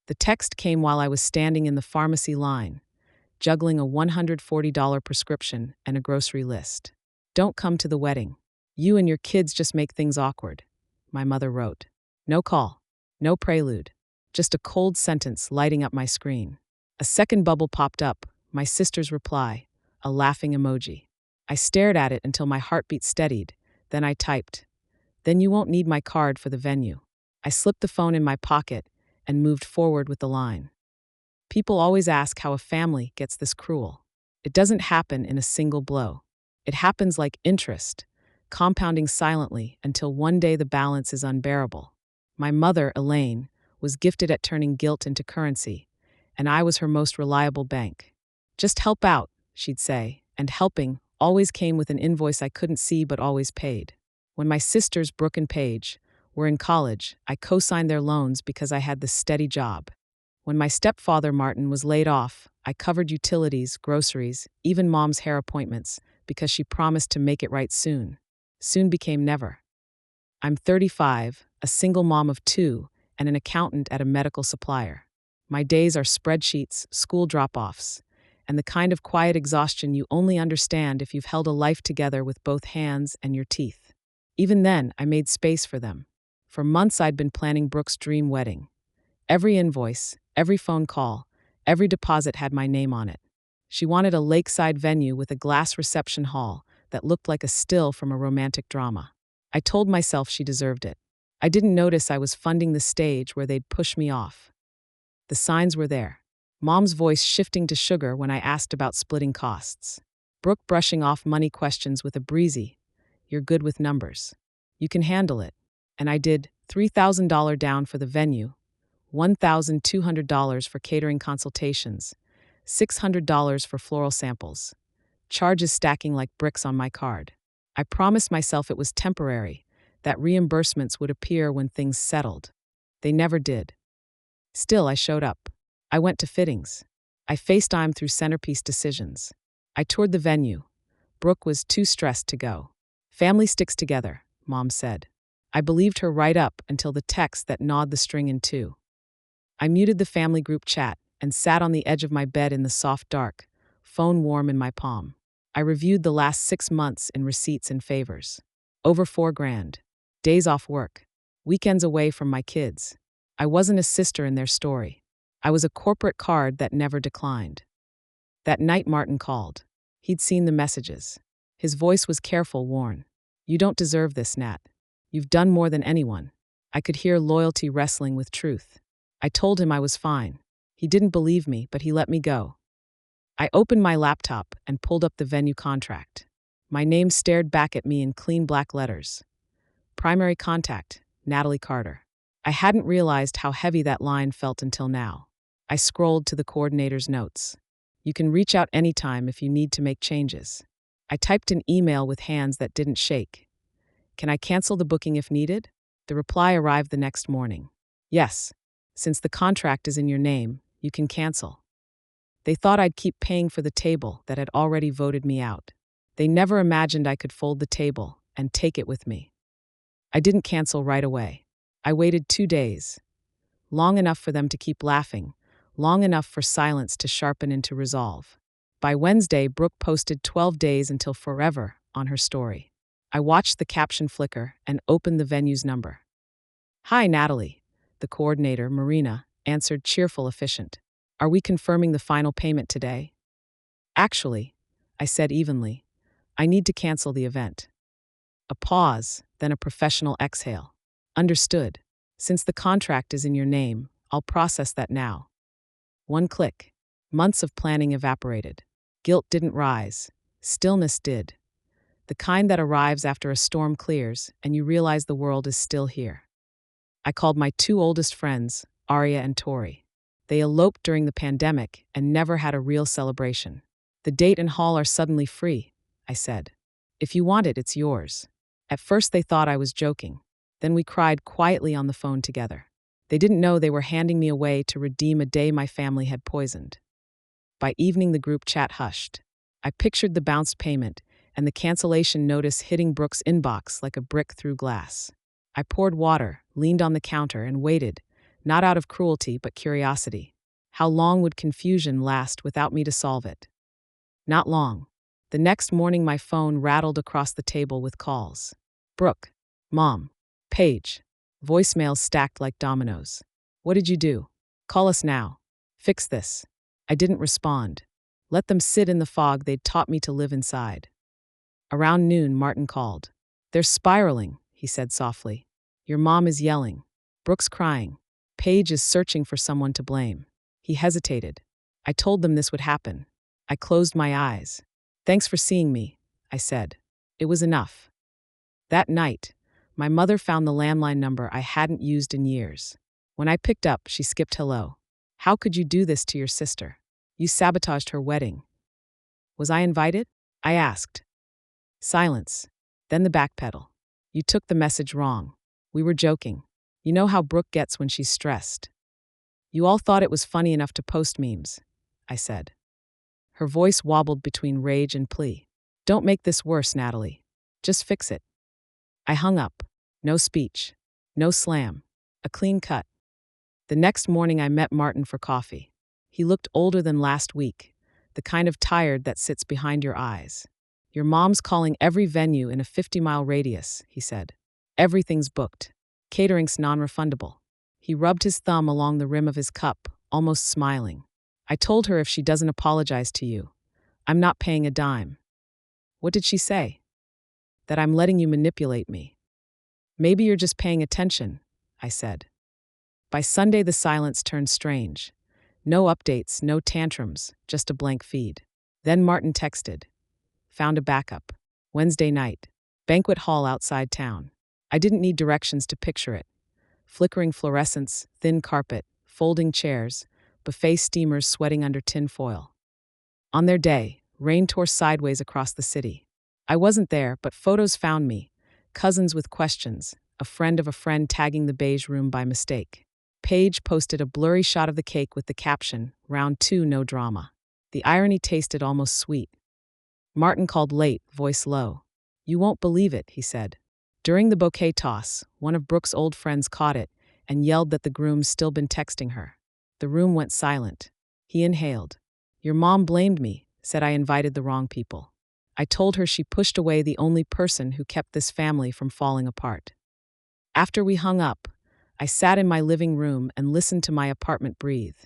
The text came while I was standing in the pharmacy line, juggling a $140 prescription and a grocery list. "Don't come to the wedding. You and your kids just make things awkward," my mother wrote. No call, no prelude, just a cold sentence lighting up my screen. A second bubble popped up, my sister's reply, a laughing emoji. I stared at it until my heartbeat steadied, then I typed, "Then you won't need my card for the venue." I slipped the phone in my pocket and moved forward with the line. People always ask how a family gets this cruel. It doesn't happen in a single blow. It happens like interest, compounding silently until one day the balance is unbearable. My mother, Elaine, was gifted at turning guilt into currency, and I was her most reliable bank. "Just help out," she'd say, and helping always came with an invoice I couldn't see but always paid. When my sisters, Brooke and Paige, were in college, I co-signed their loans because I had the steady job. When my stepfather, Martin, was laid off, I covered utilities, groceries, even Mom's hair appointments, because she promised to make it right soon. Soon became never. I'm 35, a single mom of 2, and an accountant at a medical supplier. My days are spreadsheets, school drop-offs, and the kind of quiet exhaustion you only understand if you've held a life together with both hands and your teeth. Even then, I made space for them. For months I'd been planning Brooke's dream wedding. Every invoice, every phone call, every deposit had my name on it. She wanted a lakeside venue with a glass reception hall that looked like a still from a romantic drama. I told myself she deserved it. I didn't notice I was funding the stage where they'd push me off. The signs were there. Mom's voice shifting to sugar when I asked about splitting costs. Brooke brushing off money questions with a breezy, "You're good with numbers. You can handle it." And I did. $3,000 down for the venue, $1,200 for catering consultations, $600 for floral samples. Charges stacking like bricks on my card. I promised myself it was temporary, that reimbursements would appear when things settled. They never did. Still, I showed up. I went to fittings. I FaceTimed through centerpiece decisions. I toured the venue. Brooke was too stressed to go. "Family sticks together," Mom said. I believed her right up until the text that gnawed the string in two. I muted the family group chat and sat on the edge of my bed in the soft dark, phone warm in my palm. I reviewed the last 6 months in receipts and favors. Over $4,000. Days off work. Weekends away from my kids. I wasn't a sister in their story. I was a corporate card that never declined. That night Martin called. He'd seen the messages. His voice was careful, worn. "You don't deserve this, Nat. You've done more than anyone." I could hear loyalty wrestling with truth. I told him I was fine. He didn't believe me, but he let me go. I opened my laptop and pulled up the venue contract. My name stared back at me in clean black letters. Primary contact, Natalie Carter. I hadn't realized how heavy that line felt until now. I scrolled to the coordinator's notes. "You can reach out anytime if you need to make changes." I typed an email with hands that didn't shake. "Can I cancel the booking if needed?" The reply arrived the next morning. "Yes. Since the contract is in your name, you can cancel." They thought I'd keep paying for the table that had already voted me out. They never imagined I could fold the table and take it with me. I didn't cancel right away. I waited 2 days. Long enough for them to keep laughing, long enough for silence to sharpen into resolve. By Wednesday, Brooke posted 12 days until forever on her story. I watched the caption flicker and opened the venue's number. "Hi, Natalie." The coordinator, Marina, answered cheerful, efficient. "Are we confirming the final payment today?" "Actually," I said evenly, "I need to cancel the event." A pause, then a professional exhale. "Understood. Since the contract is in your name, I'll process that now." One click. Months of planning evaporated. Guilt didn't rise. Stillness did. The kind that arrives after a storm clears and you realize the world is still here. I called my 2 oldest friends, Aria and Tori. They eloped during the pandemic and never had a real celebration. "The date and hall are suddenly free," I said. "If you want it, it's yours." At first they thought I was joking. Then we cried quietly on the phone together. They didn't know they were handing me away to redeem a day my family had poisoned. By evening the group chat hushed. I pictured the bounced payment and the cancellation notice hitting Brooke's inbox like a brick through glass. I poured water, leaned on the counter, and waited, not out of cruelty but curiosity. How long would confusion last without me to solve it? Not long. The next morning my phone rattled across the table with calls. Brooke. Mom. Paige. Voicemails stacked like dominoes. What did you do? Call us now. Fix this. I didn't respond. Let them sit in the fog they'd taught me to live inside. Around noon, Martin called. They're spiraling, he said softly. Your mom is yelling. Brooke's crying. Paige is searching for someone to blame. He hesitated. I told them this would happen. I closed my eyes. Thanks for seeing me, I said. It was enough. That night, my mother found the landline number I hadn't used in years. When I picked up, she skipped hello. How could you do this to your sister? You sabotaged her wedding. Was I invited? I asked. Silence. Then the backpedal. You took the message wrong. We were joking. You know how Brooke gets when she's stressed. You all thought it was funny enough to post memes, I said. Her voice wobbled between rage and plea. Don't make this worse, Natalie. Just fix it. I hung up. No speech. No slam. A clean cut. The next morning I met Martin for coffee. He looked older than last week, the kind of tired that sits behind your eyes. Your mom's calling every venue in a 50-mile radius, he said. Everything's booked. Catering's non-refundable. He rubbed his thumb along the rim of his cup, almost smiling. I told her if she doesn't apologize to you, I'm not paying a dime. What did she say? That I'm letting you manipulate me. Maybe you're just paying attention, I said. By Sunday, the silence turned strange. No updates, no tantrums, just a blank feed. Then Martin texted. Found a backup. Wednesday night. Banquet hall outside town. I didn't need directions to picture it. Flickering fluorescents, thin carpet, folding chairs, buffet steamers sweating under tin foil. On their day, rain tore sideways across the city. I wasn't there, but photos found me. Cousins with questions, a friend of a friend tagging the beige room by mistake. Paige posted a blurry shot of the cake with the caption, "Round 2, no drama." The irony tasted almost sweet. Martin called late, voice low. You won't believe it, he said. During the bouquet toss, one of Brooke's old friends caught it and yelled that the groom's still been texting her. The room went silent. He inhaled. Your mom blamed me, said I invited the wrong people. I told her she pushed away the only person who kept this family from falling apart. After we hung up, I sat in my living room and listened to my apartment breathe.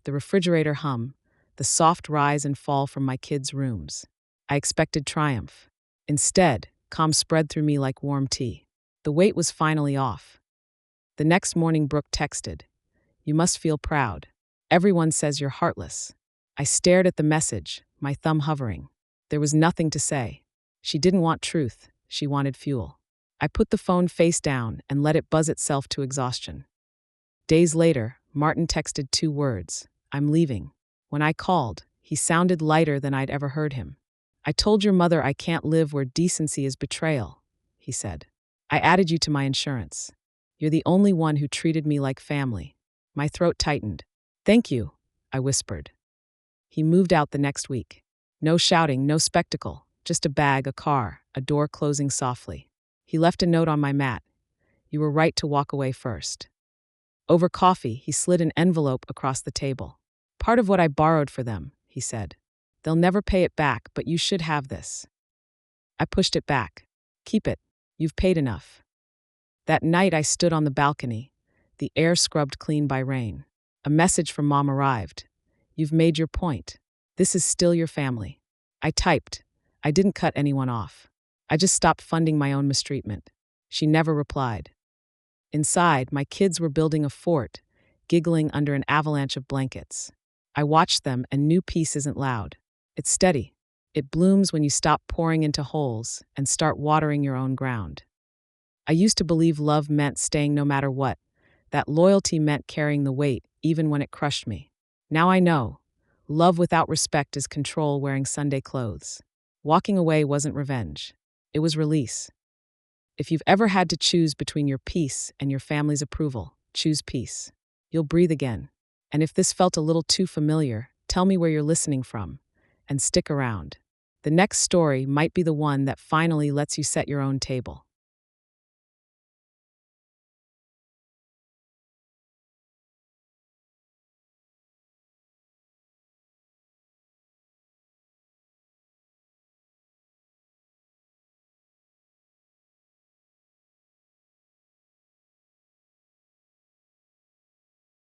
The refrigerator hum, the soft rise and fall from my kids' rooms. I expected triumph. Instead, calm spread through me like warm tea. The weight was finally off. The next morning, Brooke texted, You must feel proud. Everyone says you're heartless. I stared at the message, my thumb hovering. There was nothing to say. She didn't want truth. She wanted fuel. I put the phone face down and let it buzz itself to exhaustion. Days later, Martin texted 2 words, I'm leaving. When I called, he sounded lighter than I'd ever heard him. I told your mother I can't live where decency is betrayal, he said. I added you to my insurance. You're the only one who treated me like family. My throat tightened. Thank you, I whispered. He moved out the next week. No shouting, no spectacle, just a bag, a car, a door closing softly. He left a note on my mat. You were right to walk away first. Over coffee, he slid an envelope across the table. Part of what I borrowed for them, he said. They'll never pay it back, but you should have this. I pushed it back. Keep it. You've paid enough. That night I stood on the balcony, the air scrubbed clean by rain. A message from Mom arrived. You've made your point. This is still your family. I typed. I didn't cut anyone off. I just stopped funding my own mistreatment. She never replied. Inside, my kids were building a fort, giggling under an avalanche of blankets. I watched them and knew peace isn't loud. It's steady. It blooms when you stop pouring into holes and start watering your own ground. I used to believe love meant staying no matter what, that loyalty meant carrying the weight even when it crushed me. Now I know. Love without respect is control wearing Sunday clothes. Walking away wasn't revenge. It was release. If you've ever had to choose between your peace and your family's approval, choose peace. You'll breathe again. And if this felt a little too familiar, tell me where you're listening from, and stick around. The next story might be the one that finally lets you set your own table.